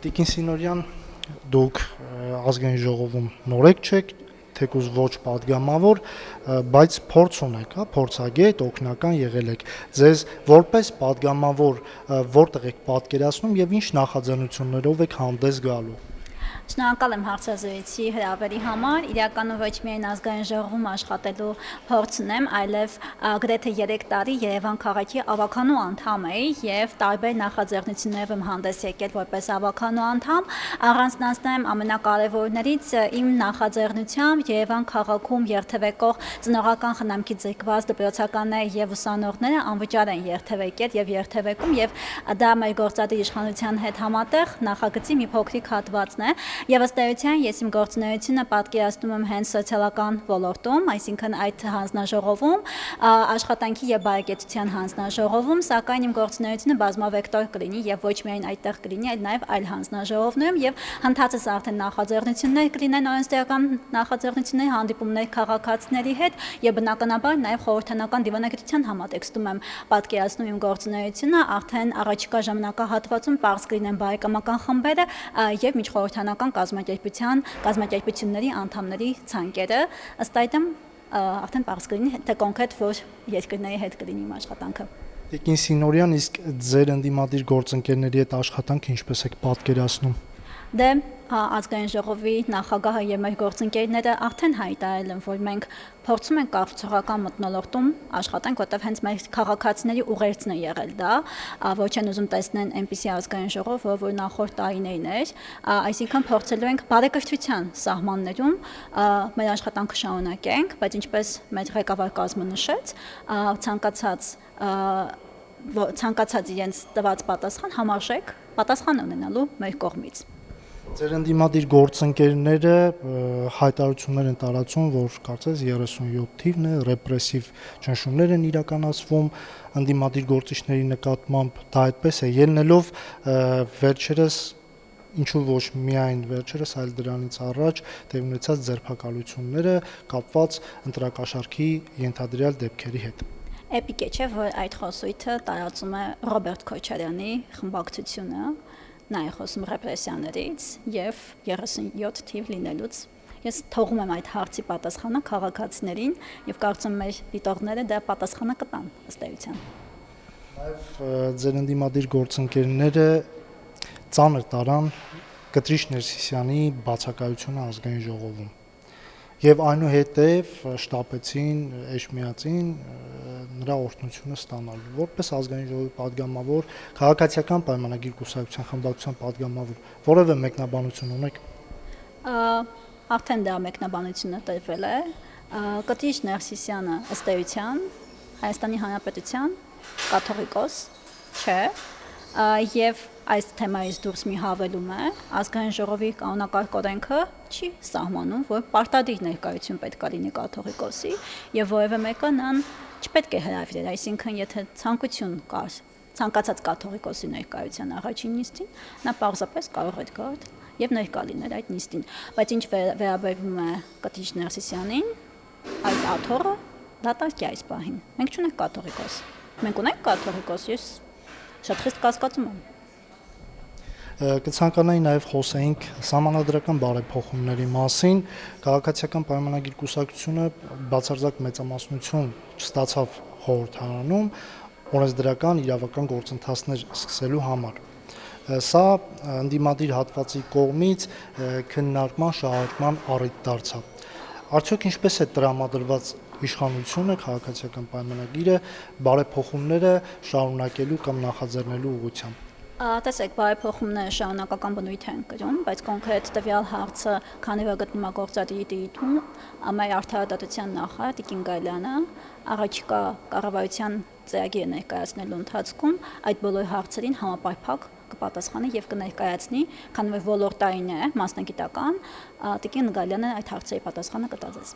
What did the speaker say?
Տիկին Սինորյան, դուք ազգային ժողովում նորեկ չեք, թեկուզ ոչ պատգամավոր, բայց փորձ ունեք, փորձագետ, օգնական եղել եք։ Ձեզ որպես պատգամավոր որտեղ եք պատկերացնում եւ ինչ նախաձեռնություններով եք հանդես գալու։ Շնորհակալ եմ հարցազրույցի հրավերի համար։ Իրականում ոչ միայն ազգային ժողովում աշխատելու փորձ ունեմ, այլև գրեթե 3 տարի Երևան քաղաքի ավականու անդամ էի եւ տարբեր նախաձեռնություններով եմ հանդես եկել որպես ավականու անդամ։ Առանձնացնեմ ամենակարևորներից իմ նախաձեռնությամբ Երևան քաղաքում երթևեկող ծնողական խնամքի ձգված դպրոցականները եւ ուսանողները անվճար են երթևեկել եւ երթևեկում եւ դա մեր գործադիր իշխանության հետ համատեղ նախագծի մի փոքրիկ հատվածն է։ Եվ ըստ էության ես իմ գործունեությունը պատկերացնում եմ հենց սոցիալական ոլորտում, այսինքն այդ հանձնաժողովում, աշխատանքի եւ բարեկեցության հանձնաժողովում, սակայն իմ գործունեությունը բազմավեկտոր կլինի եւ ոչ միայն այդտեղ կլինի, այլ նաեւ այլ հանձնաժողովներում եւ հնդածս արդեն նախաձեռնություններ կլինեն օրենսդրական նախաձեռնություններ, հանդիպումներ քաղաքացիների հետ եւ բնականաբար նաեւ խորհրդանական դիվանագիտության համատեքստում եմ պատկերացնում իմ գործունեությունը, արդեն առաջիկա ժամանակահատվածում պարզ կլինեն բարեկամական խմբերը եւ միջխորհրդանական կազմակերպությունների անդամների ցանկերը, ըստ այդմ արդեն պարզ կլինի թե կոնկրետ որ երկրների հետ կլինի իմ աշխատանքը։ Տիկին Սինորյան, իսկ ձեր ընդդիմադիր գործընկերների հետ աշխատանքը ինչպես եք պատկերացնում։ Դե ազգային ժողովի նախագահը եւ մեր գործընկերները արդեն հայտարարել են, որ մենք փորձում ենք կառուցողական մթնոլորտում աշխատենք, որտեղ հենց մեր քաղաքացիների ուղերձն է եղել դա, ոչ են ուզում տեսնեն այնպիսի ազգային ժողով, որ նախորդ տարիներին էր, այսինքն փորձելու ենք բարեկրթության սահմաններում մեր աշխատանքը շարունակենք, բայց ինչպես մեր ղեկավար կազմը նշեց, ցանկացած իրենց տված պատասխան համարժեք պատասխան ունենալու մեր կողմից։ Ձեր ընդդիմադիր գործընկերները հայտարարություններ են տարածում, որ կարծես 37 թիվն է, ռեպրեսիվ ճնշումներ են իրականացվում ընդդիմադիր գործիչների նկատմամբ, դա այդպես է ելնելով վերջերս ինչու ոչ միայն վերջերս, այլ դրանից առաջ տեղի ունեցած ձերբակալությունները կապված ընտրակաշառքի ենթադրյալ դեպքերի հետ։ Էպիկ է, չէ, որ այդ խոսույթը տարածում է Ռոբերտ Քոչարյանի խմբակցությունը, նա է խոսում ռեպրեսիաներից եւ 37 թիվ լինելուց։ Ես թողում եմ այդ հարցի պատասխանը քաղաքացիներին եւ կարծում եմ մեր դիտողները դա պատասխանը կտան ըստ էության։ Նաեւ ձեր ընդդիմադիր գործընկերները ծանր տարան Կտրիշ Ներսիսյանի բացակայությունը ազգային ժողովում եւ այնուհետեւ շտապեցին Էջմիածին նրա օրհնությունը ստանալու որպես ազգային ժողովի падգամավոր, քաղաքացիական պայմանագիր կուսակցության խմբակցության падգամավոր, որևէ մեկնաբանություն ունեք։ Արդեն դա մեկնաբանությունը տրվել է։ Կտրիշ Ներսիսյանը ըստ էության Հայաստանի Հանրապետության կաթողիկոս չէ եւ այս թեմայից դուրս մի հավելում է ազգային ժողովի կանոնակարգ օրենքը չի սահմանում, որ պարտադիր ներկայություն պետք է լինի կաթողիկոսի եւ որևէ մեկը նրան չպետք է հրավիրել, այսինքն եթե ցանկություն կար ցանկացած կաթողիկոսի ներկայության առաջին նիստին, նա պարզապես կարող է գալ եւ ներկա լինել այդ նիստին, բայց ինչ վերաբերվում է Կտրիշ Ներսիսյանին, այդ աթոռը դատարկ է այս պահին։ Մենք չունենք կաթողիկոս։ Մենք ունենք կաթողիկոս, ես շատ խիստ կասկածում եմ։ Կցանկանայի նաև խոսեինք սահմանադրական բարեփոխումների մասին, քաղաքացիական պայմանագիր կուսակցությունը բացարձակ մեծամասնություն չստացավ խորհրդարանում օրենսդրական իրավական գործընթացներ սկսելու համար։ Սա ընդդիմադիր հատվածի կողմից քննարկման շահարկման առիթ դարձավ։ Արդյոք ինչպես է տրամադրված իշխանությունը քաղաքացիական պայմանագիրը բարեփոխումները շարունակելու կամ նախաձեռնելու ուղղությամբ։ Տեսեք, բարեփոխումները շարունակական բնույթ են կրում, բայց կոնկրետ տվյալ հարցը, քանի որ գտնվում է գործադիրի դիրքում, մեր արդարադատության նախարար Տիկին Գալյանը առաջիկա կառավարության ծրագիրը ներկայացնելու ընթացքում այդ բոլոր հարցերին համապարփակ կպատասխանի եւ կներկայացնի, քանի որ ոլորտային է, մասնագիտական, Տիկին Գալյանը այդ հարցերի պատասխանը կտա ձեզ։